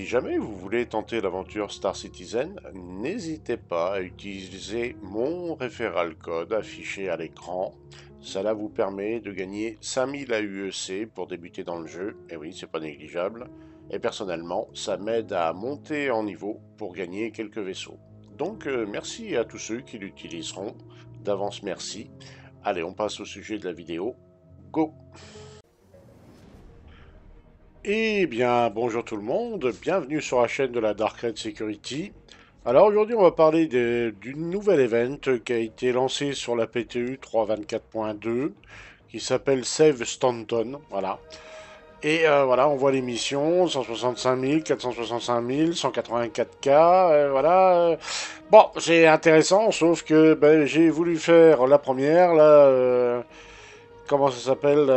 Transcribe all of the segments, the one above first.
jamais vous voulez tenter l'aventure Star Citizen, n'hésitez pas à utiliser mon référal code affiché à l'écran. Cela vous permet de gagner 5000 AUEC pour débuter dans le jeu. Et oui, c'est pas négligeable. Et personnellement, ça m'aide à monter en niveau pour gagner quelques vaisseaux. Donc merci à tous ceux qui l'utiliseront. D'avance merci. Allez, on passe au sujet de la vidéo. Go! Eh bien, bonjour tout le monde, bienvenue sur la chaîne de la Dark Red Security. Alors aujourd'hui, on va parler d'une nouvelle event qui a été lancée sur la PTU 3.24.2 qui s'appelle Save Stanton, voilà. Et voilà, on voit les missions, 165 000, 465 000, 184 K, voilà. Bon, c'est intéressant, sauf que ben, j'ai voulu faire la première, là, comment ça s'appelle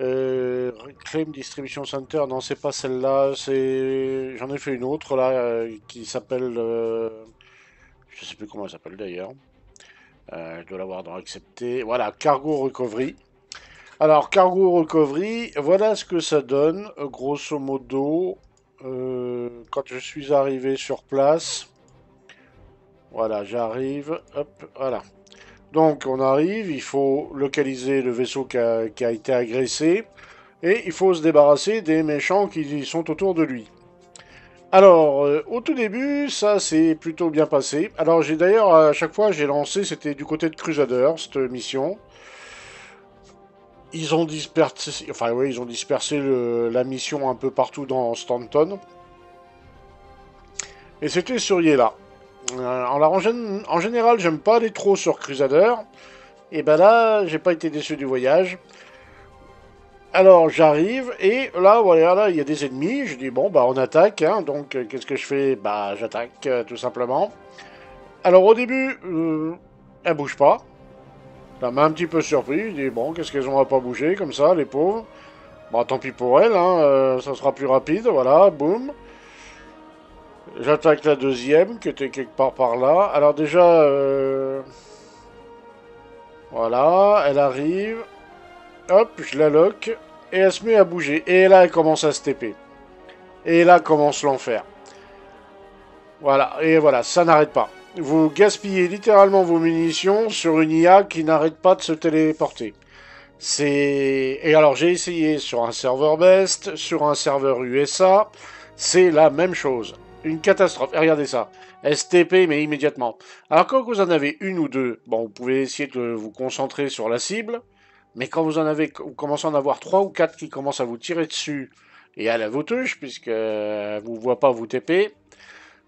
Reclaim Distribution Center, non, c'est pas celle-là, c'est. J'en ai fait une autre là qui s'appelle. Je sais plus comment elle s'appelle d'ailleurs. Je dois l'avoir dans accepté. Voilà, Cargo Recovery. Alors, Cargo Recovery, voilà ce que ça donne, grosso modo, quand je suis arrivé sur place. Voilà, j'arrive, hop, voilà. Donc, on arrive, il faut localiser le vaisseau qui a été agressé. Et il faut se débarrasser des méchants qui sont autour de lui. Alors, au tout début, ça s'est plutôt bien passé. Alors, j'ai d'ailleurs, à chaque fois, j'ai lancé, c'était du côté de Crusader, cette mission. Ils ont dispersé, enfin, oui, ils ont dispersé la mission un peu partout dans Stanton. Et c'était sur Yela. En général, j'aime pas aller trop sur Crusader. Et ben là, j'ai pas été déçu du voyage. Alors j'arrive et là voilà là il y a des ennemis, je dis bon bah on attaque hein, donc qu'est-ce que je fais? Bah j'attaque tout simplement. Alors au début elle bouge pas, ça m'a un petit peu surpris, je dis bon qu'est-ce qu'elles ont à pas bouger comme ça les pauvres. Bon tant pis pour elles, hein, ça sera plus rapide, voilà, boum. J'attaque la deuxième qui était quelque part par là. Alors déjà voilà, elle arrive, hop je la lock et elle se met à bouger et là elle commence à se TP. Et là commence l'enfer. Voilà, et voilà, ça n'arrête pas. Vous gaspillez littéralement vos munitions sur une IA qui n'arrête pas de se téléporter. Et alors j'ai essayé sur un serveur Best, sur un serveur USA, c'est la même chose. Une catastrophe. Et regardez ça. STP, mais immédiatement. Alors quand vous en avez une ou deux, bon, vous pouvez essayer de vous concentrer sur la cible, mais quand vous commencez à en avoir trois ou quatre qui commencent à vous tirer dessus et à la vous touche, puisque vous ne voit pas vous TP,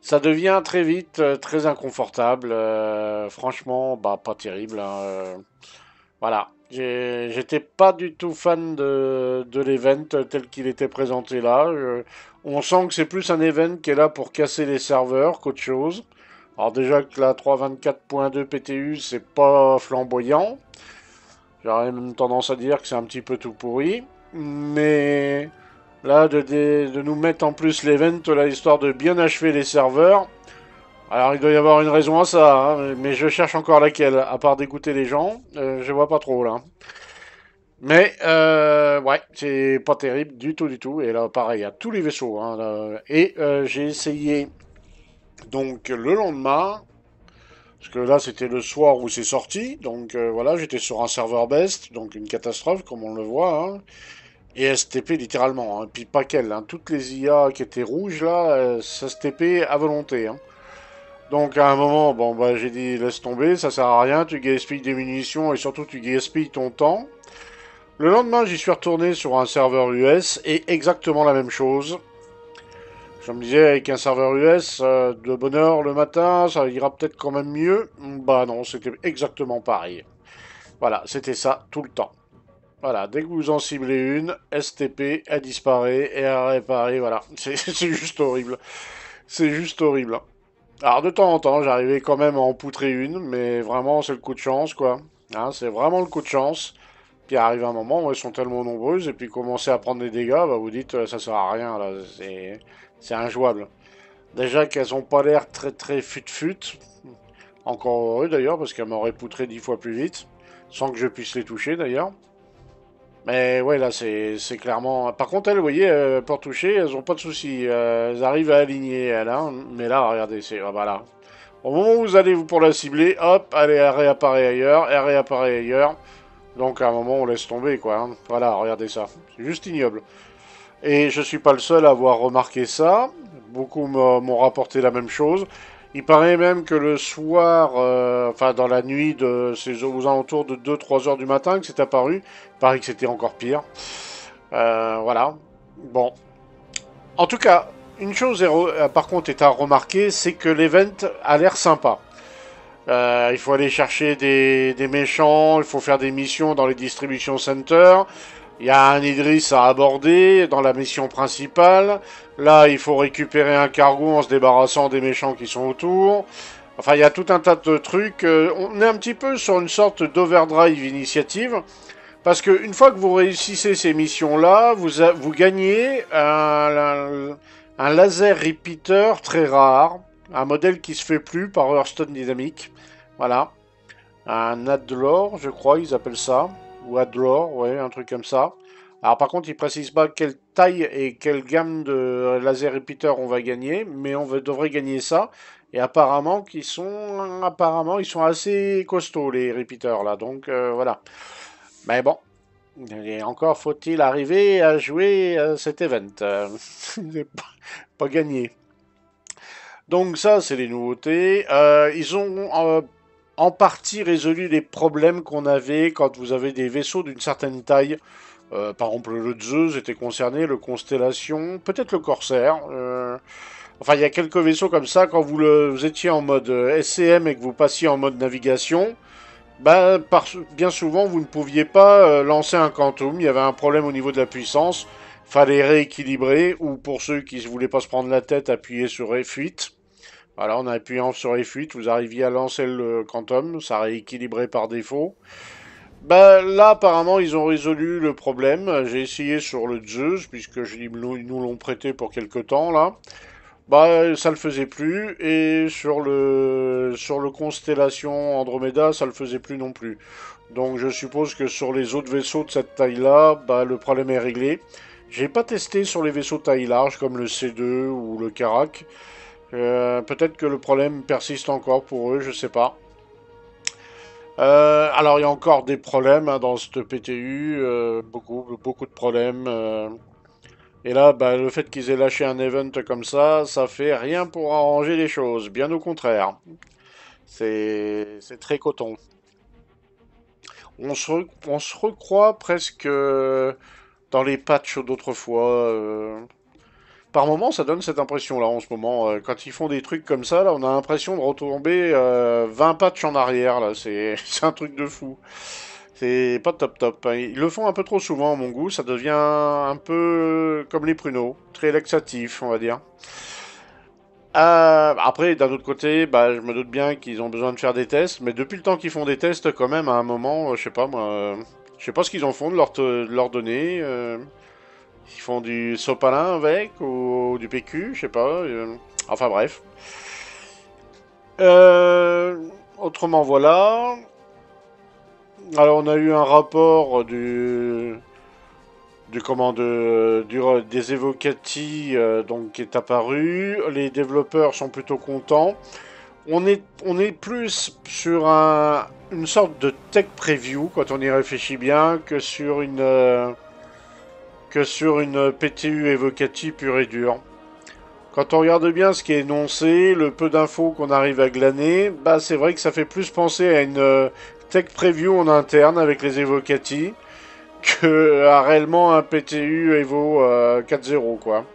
ça devient très vite très inconfortable. Franchement, bah pas terrible, hein, voilà. J'étais pas du tout fan de l'event tel qu'il était présenté là. On sent que c'est plus un event qui est là pour casser les serveurs qu'autre chose. Alors déjà que la 3.24.2 PTU c'est pas flamboyant. J'aurais même tendance à dire que c'est un petit peu tout pourri. Mais là, de nous mettre en plus l'event, là, histoire de bien achever les serveurs. Alors, il doit y avoir une raison à ça, hein, mais je cherche encore laquelle. À part dégoûter les gens, je vois pas trop, là. Mais, ouais, c'est pas terrible du tout, du tout. Et là, pareil, à tous les vaisseaux. Hein, là. Et j'ai essayé, donc, le lendemain, parce que là, c'était le soir où c'est sorti. Donc, voilà, j'étais sur un serveur best, donc une catastrophe, comme on le voit. Hein. Et STP littéralement, hein. Puis pas qu'elle, hein. Toutes les IA qui étaient rouges là, ça se TP à volonté. Hein. Donc à un moment, bon bah j'ai dit laisse tomber, ça sert à rien, tu gaspilles des munitions et surtout tu gaspilles ton temps. Le lendemain, j'y suis retourné sur un serveur US et exactement la même chose. Je me disais avec un serveur US de bonne heure le matin, ça ira peut-être quand même mieux. Bah non, c'était exactement pareil. Voilà, c'était ça tout le temps. Voilà, dès que vous en ciblez une, STP, elle disparaît et elle réparer, voilà. C'est juste horrible. C'est juste horrible. Alors de temps en temps, j'arrivais quand même à en poutrer une, mais vraiment c'est le coup de chance, quoi. Hein, c'est vraiment le coup de chance. Puis arrive un moment où elles sont tellement nombreuses et puis commencer à prendre des dégâts, bah vous dites ça sert à rien là, c'est injouable. Déjà qu'elles ont pas l'air très très fut-fut. Encore heureux d'ailleurs parce qu'elles m'auraient poutré 10 fois plus vite, sans que je puisse les toucher d'ailleurs. Mais ouais, là, c'est clairement... Par contre, elles, vous voyez, pour toucher, elles ont pas de soucis. Elles arrivent à aligner, elles, hein. Mais là, regardez, c'est... Ah, bah là. Au moment où vous allez vous pour la cibler, hop, elle réapparaît ailleurs, elle réapparaît ailleurs. Donc à un moment, on laisse tomber, quoi, hein. Voilà, regardez ça. C'est juste ignoble. Et je suis pas le seul à avoir remarqué ça. Beaucoup m'ont rapporté la même chose. Il paraît même que le soir, enfin dans la nuit, c'est aux alentours de 2-3 heures du matin que c'est apparu. Il paraît que c'était encore pire. Voilà. Bon. En tout cas, une chose par contre est à remarquer, c'est que l'event a l'air sympa. Il faut aller chercher des méchants, il faut faire des missions dans les distribution centers. Il y a un Idriss à aborder dans la mission principale. Là, il faut récupérer un cargo en se débarrassant des méchants qui sont autour. Enfin, il y a tout un tas de trucs. On est un petit peu sur une sorte d'overdrive initiative. Parce qu'une fois que vous réussissez ces missions-là, vous gagnez un laser repeater très rare. Un modèle qui se fait plus par Hearthstone Dynamics. Voilà. Un Adlor, je crois, ils appellent ça. Ou Adlor, ouais, un truc comme ça. Alors par contre, ils précisent pas quelle taille et quelle gamme de laser repeater on va gagner, mais devrait gagner ça. Et apparemment, ils sont assez costauds les repeaters là. Donc voilà. Mais bon, et encore faut-il arriver à jouer à cet event. C'est pas gagné. Donc ça, c'est les nouveautés. Ils ont en partie résolu les problèmes qu'on avait quand vous avez des vaisseaux d'une certaine taille. Par exemple, le Zeus était concerné, le Constellation, peut-être le Corsair. Enfin, il y a quelques vaisseaux comme ça. Quand vous étiez en mode SCM et que vous passiez en mode navigation, bah, bien souvent, vous ne pouviez pas lancer un Quantum. Il y avait un problème au niveau de la puissance. Fallait rééquilibrer, ou pour ceux qui ne voulaient pas se prendre la tête, appuyer sur F8. Voilà, en appuyant sur F8, vous arriviez à lancer le Quantum, ça rééquilibrait par défaut. Bah, là, apparemment, ils ont résolu le problème. J'ai essayé sur le Zeus, puisque ils nous l'ont prêté pour quelque temps, là. Bah, ça le faisait plus. Et sur le Constellation Andromeda, ça le faisait plus non plus. Donc, je suppose que sur les autres vaisseaux de cette taille-là, bah, le problème est réglé. J'ai pas testé sur les vaisseaux taille large, comme le C2 ou le Karak. Peut-être que le problème persiste encore pour eux, je sais pas. Alors il y a encore des problèmes hein, dans cette PTU, beaucoup de problèmes. Et là, bah, le fait qu'ils aient lâché un event comme ça fait rien pour arranger les choses, bien au contraire. C'est très coton. On se recroit presque dans les patchs d'autrefois. Par moment, ça donne cette impression-là en ce moment. Quand ils font des trucs comme ça, là, on a l'impression de retomber 20 patchs en arrière. Là, c'est c'est un truc de fou. C'est pas top top, hein. Ils le font un peu trop souvent à mon goût. Ça devient un peu comme les pruneaux, très laxatif, on va dire. Après, d'un autre côté, bah, je me doute bien qu'ils ont besoin de faire des tests, mais depuis le temps qu'ils font des tests, quand même, à un moment, je sais pas moi, je sais pas ce qu'ils en font de leurs données. Ils font du sopalin avec ou du PQ, je sais pas. Enfin bref. Euh, Autrement, voilà. Alors, on a eu un rapport des Evocati donc qui est apparu. Les développeurs sont plutôt contents. On est plus sur une sorte de tech preview quand on y réfléchit bien que sur une PTU Evocati pure et dure. Quand on regarde bien ce qui est énoncé, le peu d'infos qu'on arrive à glaner, bah c'est vrai que ça fait plus penser à une tech preview en interne avec les Evocati que à réellement un PTU Evo 4.0 quoi.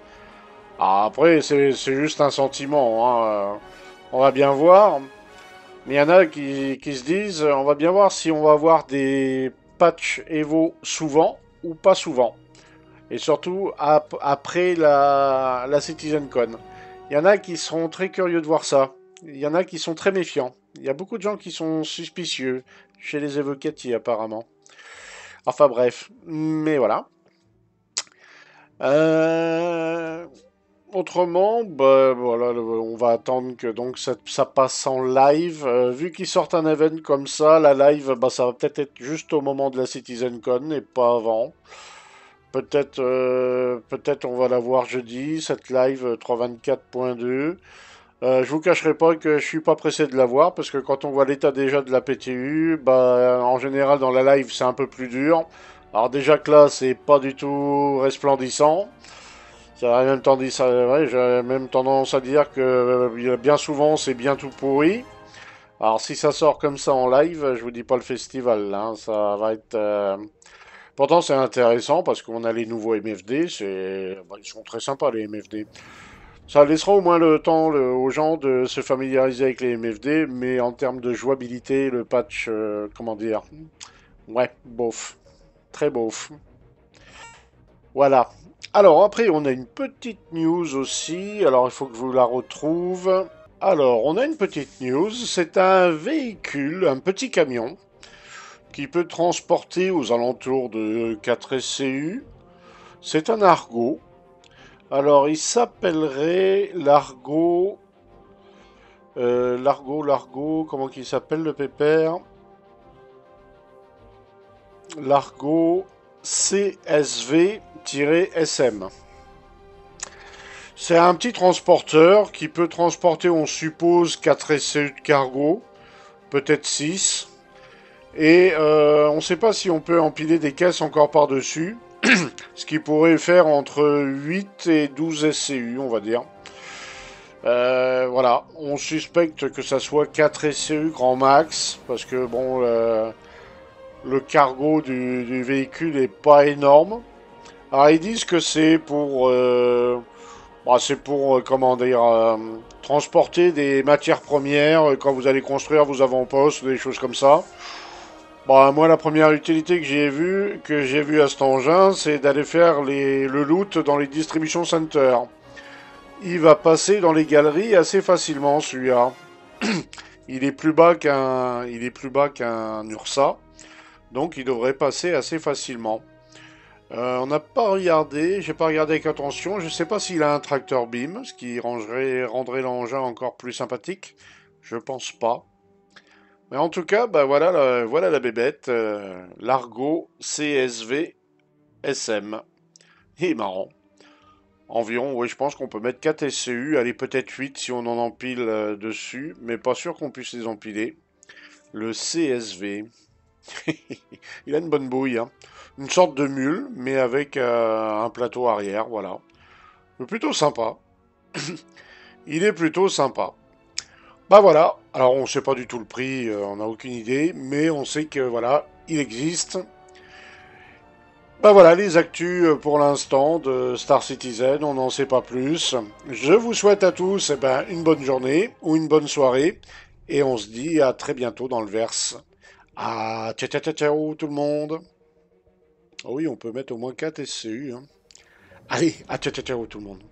Ah, après c'est juste un sentiment, hein. On va bien voir. Mais il y en a qui se disent, on va bien voir si on va avoir des patchs Evo souvent ou pas souvent. Et surtout après la CitizenCon. Il y en a qui seront très curieux de voir ça. Il y en a qui sont très méfiants. Il y a beaucoup de gens qui sont suspicieux chez les Evocati apparemment. Enfin bref, mais voilà. Euh, autrement, bah, voilà, on va attendre que donc ça passe en live. Vu qu'ils sortent un event comme ça, la live, bah, ça va peut-être être juste au moment de la CitizenCon et pas avant. Peut-être on va la voir jeudi, cette live 324.2. Je vous cacherai pas que je suis pas pressé de la voir parce que quand on voit l'état déjà de la PTU, bah en général dans la live c'est un peu plus dur. Alors déjà que là c'est pas du tout resplendissant. J'aurais même tendance ouais, j'aurais même tendance à dire que bien souvent c'est bien tout pourri. Alors si ça sort comme ça en live, je vous dis pas le festival, hein, ça va être. Pourtant c'est intéressant parce qu'on a les nouveaux MFD, ils sont très sympas les MFD. Ça laissera au moins le temps aux gens de se familiariser avec les MFD, mais en termes de jouabilité, le patch, comment dire, ouais, bof, très bof. Voilà. Alors après, on a une petite news aussi. Alors il faut que je vous la retrouve. Alors, on a une petite news. C'est un véhicule, un petit camion, qui peut transporter aux alentours de 4 SCU. C'est un Argo. Alors, il s'appellerait l'Argo. L'Argo, comment qu'il s'appelle le pépère? L'Argo CSV-SM. C'est un petit transporteur qui peut transporter, on suppose, 4 SCU de cargo, peut-être 6. Et on ne sait pas si on peut empiler des caisses encore par-dessus, ce qui pourrait faire entre 8 et 12 SCU, on va dire. Voilà, on suspecte que ça soit 4 SCU grand max, parce que bon, le cargo du véhicule est pas énorme. Alors ils disent que c'est pour comment dire, transporter des matières premières quand vous allez construire vos avant-postes, des choses comme ça. Bah, moi, la première utilité que j'ai vue à cet engin, c'est d'aller faire le loot dans les distribution centers. Il va passer dans les galeries assez facilement, celui-là. Il est plus bas qu'un Ursa, donc il devrait passer assez facilement. On n'a pas regardé, j'ai pas regardé avec attention. Je sais pas s'il a un tracteur beam, ce qui rendrait l'engin encore plus sympathique. Je pense pas. Mais en tout cas, bah voilà la bébête, l'Argo CSV SM. Il est marrant. Environ, oui, je pense qu'on peut mettre 4 SCU, allez peut-être 8 si on en empile dessus, mais pas sûr qu'on puisse les empiler. Le CSV. Il a une bonne bouille, hein. Une sorte de mule, mais avec un plateau arrière, voilà. Mais plutôt sympa. Il est plutôt sympa. Bah voilà, alors on sait pas du tout le prix, on n'a aucune idée, mais on sait que voilà, il existe. Bah voilà, les actus pour l'instant de Star Citizen, on n'en sait pas plus. Je vous souhaite à tous une bonne journée ou une bonne soirée, et on se dit à très bientôt dans le verse. Ah, ciao ciao ciao ciao tout le monde. Oh oui, on peut mettre au moins 4 SCU, hein. Allez, à ciao ciao ciao tout le monde.